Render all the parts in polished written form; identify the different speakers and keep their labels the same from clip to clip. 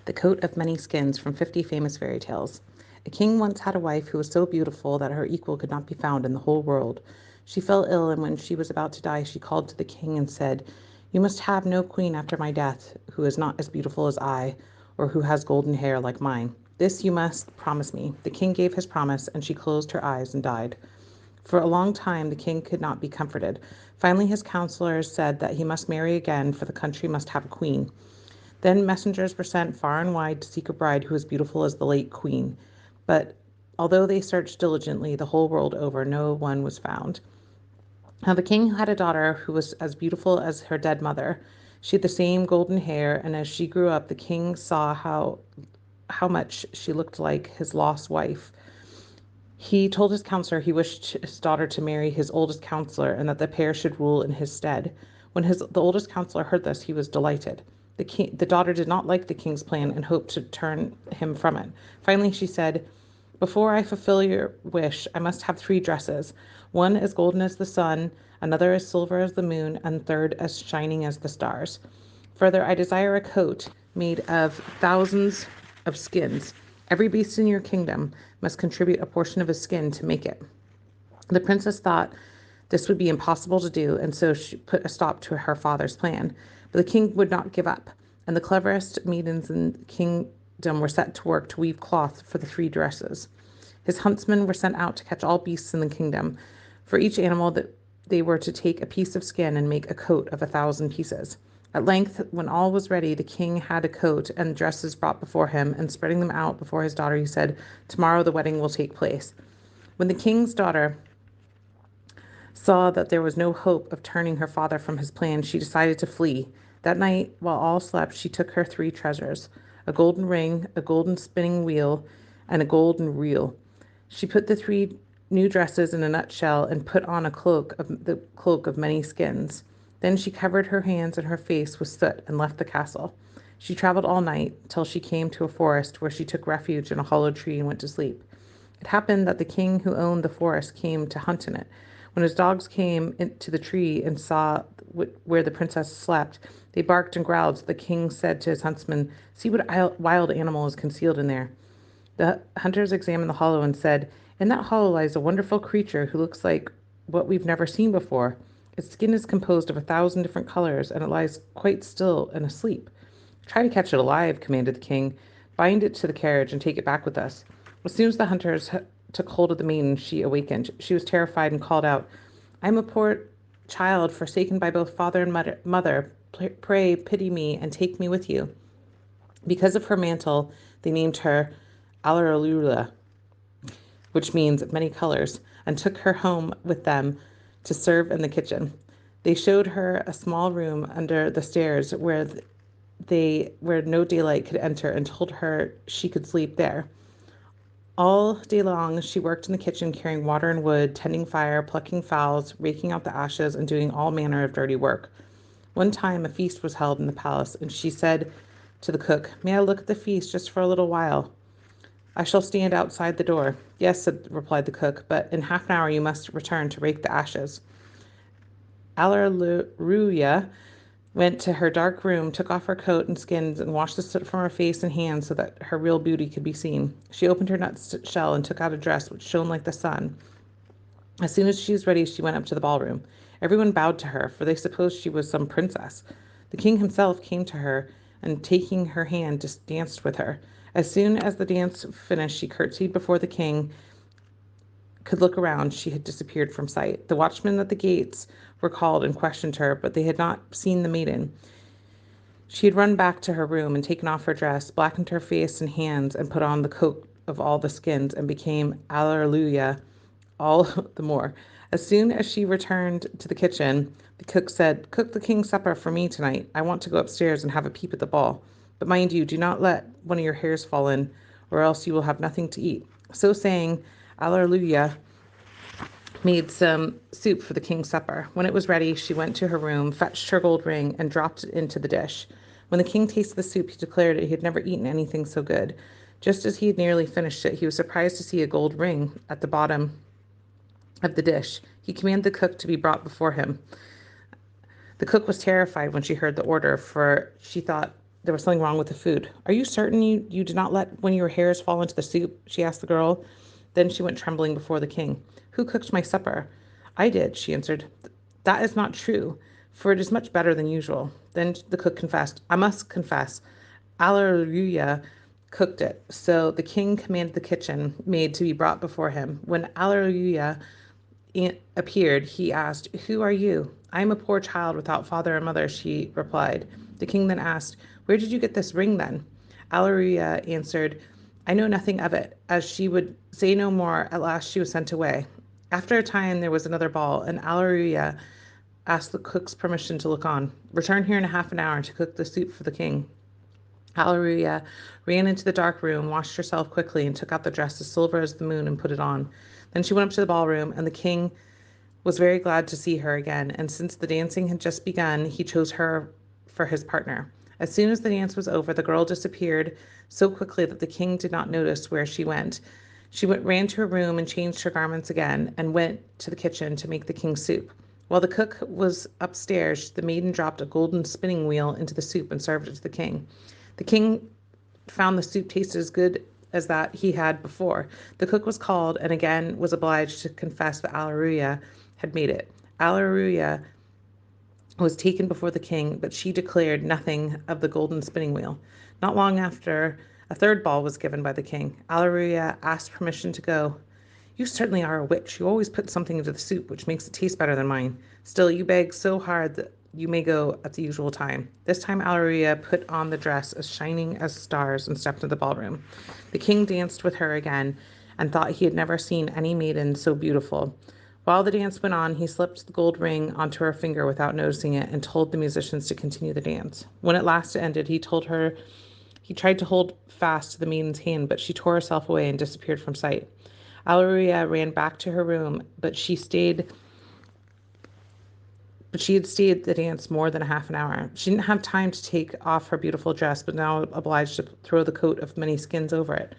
Speaker 1: The Coat of Many Skins from 50 Famous Fairy Tales. A king once had a wife who was so beautiful that her equal could not be found in the whole world. She fell ill, and when she was about to die, she called to the king and said, "You must have no queen after my death who is not as beautiful as I, or who has golden hair like mine. This you must promise me." The king gave his promise, and she closed her eyes and died. For a long time the king could not be comforted. Finally his counselors said that he must marry again, for the country must have a queen. Then messengers were sent far and wide to seek a bride who was beautiful as the late queen. But although they searched diligently the whole world over, no one was found. Now the king had a daughter who was as beautiful as her dead mother. She had the same golden hair, and as she grew up, the king saw how much she looked like his lost wife. He told his counselor he wished his daughter to marry his oldest counselor, and that the pair should rule in his stead. When the oldest counselor heard this, he was delighted. The daughter did not like the king's plan and hoped to turn him from it. Finally, she said, "Before I fulfill your wish, I must have 3 dresses. One as golden as the sun, another as silver as the moon, and third as shining as the stars. Further, I desire a coat made of thousands of skins. Every beast in your kingdom must contribute a portion of his skin to make it." The princess thought this would be impossible to do, and so she put a stop to her father's plan. But the king would not give up, and the cleverest maidens in the kingdom were set to work to weave cloth for the 3 dresses. His huntsmen were sent out to catch all beasts in the kingdom. For each animal that they were to take a piece of skin and make a coat of 1,000 pieces. At length, when all was ready, the king had a coat and dresses brought before him, and spreading them out before his daughter, he said, "Tomorrow the wedding will take place." When the king's daughter saw that there was no hope of turning her father from his plan, she decided to flee. That night, while all slept, she took her 3 treasures: a golden ring, a golden spinning wheel, and a golden reel. She put the 3 new dresses in a nutshell and put on the cloak of many skins. Then she covered her hands and her face with soot and left the castle. She traveled all night till she came to a forest, where she took refuge in a hollow tree and went to sleep. It happened that the king who owned the forest came to hunt in it. When his dogs came into the tree and saw where the princess slept, they barked and growled. So the king said to his huntsman, "See what wild animal is concealed in there." The hunters examined the hollow and said, "In that hollow lies a wonderful creature who looks like what we've never seen before. Its skin is composed of 1,000 different colors, and it lies quite still and asleep." "Try to catch it alive," commanded the king. "Bind it to the carriage and take it back with us." As soon as the hunters took hold of the maiden, she awakened. She was terrified and called out, "I am a poor child, forsaken by both father and mother. Pray pity me and take me with you." Because of her mantle, they named her Alaralula, which means many colors, and took her home with them to serve in the kitchen. They showed her a small room under the stairs where no daylight could enter, and told her she could sleep there. All day long she worked in the kitchen, carrying water and wood, tending fire, plucking fowls, raking out the ashes, and doing all manner of dirty work. One time a feast was held in the palace, and she said to the cook, "May I look at the feast just for a little while?" "I shall stand outside the door." "Yes," replied the cook, "but in half an hour you must return to rake the ashes." Alaruya went to her dark room, took off her coat and skins, and washed the soot from her face and hands so that her real beauty could be seen. She opened her nutshell and took out a dress which shone like the sun. As soon as she was ready, she went up to the ballroom. Everyone bowed to her, for they supposed she was some princess. The king himself came to her, and taking her hand, just danced with her. As soon as the dance finished, she curtsied before the king could look around. She had disappeared from sight. The watchmen at the gates were called and questioned her, but they had not seen the maiden. She had run back to her room and taken off her dress, blackened her face and hands, and put on the coat of all the skins, and became Alleluia all the more. As soon as she returned to the kitchen, the cook said, "Cook the king's supper for me tonight. I want to go upstairs and have a peep at the ball. But mind you, do not let one of your hairs fall in, or else you will have nothing to eat." So saying, Alleluia made some soup for the king's supper. When it was ready, she went to her room, fetched her gold ring, and dropped it into the dish. When the king tasted the soup, he declared he had never eaten anything so good. Just as he had nearly finished it, he was surprised to see a gold ring at the bottom of the dish. He commanded the cook to be brought before him. The cook was terrified when she heard the order, for she thought there was something wrong with the food. Are you certain you did not let one of your hairs fall into the soup? She asked the girl. Then she went trembling before the king. Who cooked my supper? I did, she answered. That is not true, for it is much better than usual. Then the cook confessed. I must confess, Alleluia cooked it. So the king commanded the kitchen maid to be brought before him. When Alleluia appeared, he asked, Who are you? I am a poor child without father and mother, she replied. The king then asked, Where did you get this ring then? Alleluia answered, I know nothing of it. As she would say no more, at last she was sent away. After a time, there was another ball, and Alleluia asked the cook's permission to look on. Return here in half an hour to cook the soup for the king. Alleluia ran into the dark room, washed herself quickly, and took out the dress as silver as the moon and put it on. Then she went up to the ballroom, and the king was very glad to see her again, and since the dancing had just begun, he chose her for his partner. As soon as the dance was over, the girl disappeared so quickly that the king did not notice where she went. She ran to her room and changed her garments again, and went to the kitchen to make the king's soup. While the cook was upstairs, the maiden dropped a golden spinning wheel into the soup and served it to the king. The king found the soup tasted as good as that he had before. The cook was called and again was obliged to confess that Alleluia had made it. Alleluia was taken before the king, but she declared nothing of the golden spinning wheel. Not long after, a third ball was given by the king. Alleluia asked permission to go. You certainly are a witch. You always put something into the soup which makes it taste better than mine. Still, you beg so hard that you may go at the usual time. This time Alleluia put on the dress as shining as stars and stepped into the ballroom. The king danced with her again and thought he had never seen any maiden so beautiful. While the dance went on, he slipped the gold ring onto her finger without noticing it and told the musicians to continue the dance. When at last it ended, he tried to hold fast to the maiden's hand, but she tore herself away and disappeared from sight. Alleluia ran back to her room, but she had stayed at the dance more than a half an hour. She didn't have time to take off her beautiful dress, but now obliged to throw the coat of many skins over it.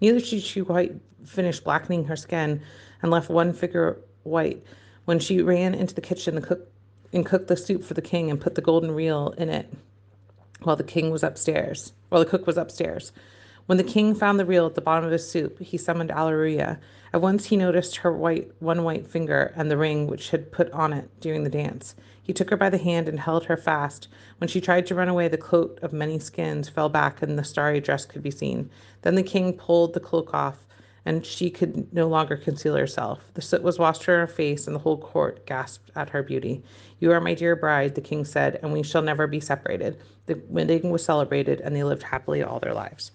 Speaker 1: Neither did she quite finish blackening her skin and left one figure white. When she ran into the kitchen and cooked the soup for the king and put the golden reel in it while the cook was upstairs. When the king found the reel at the bottom of his soup, he summoned Alleluia. At once he noticed her one white finger and the ring which had put on it during the dance. He took her by the hand and held her fast. When she tried to run away, the coat of many skins fell back and the starry dress could be seen. Then the king pulled the cloak off, and she could no longer conceal herself. The soot was washed from her face, and the whole court gasped at her beauty. You are my dear bride, the king said, and we shall never be separated. The wedding was celebrated, and they lived happily all their lives.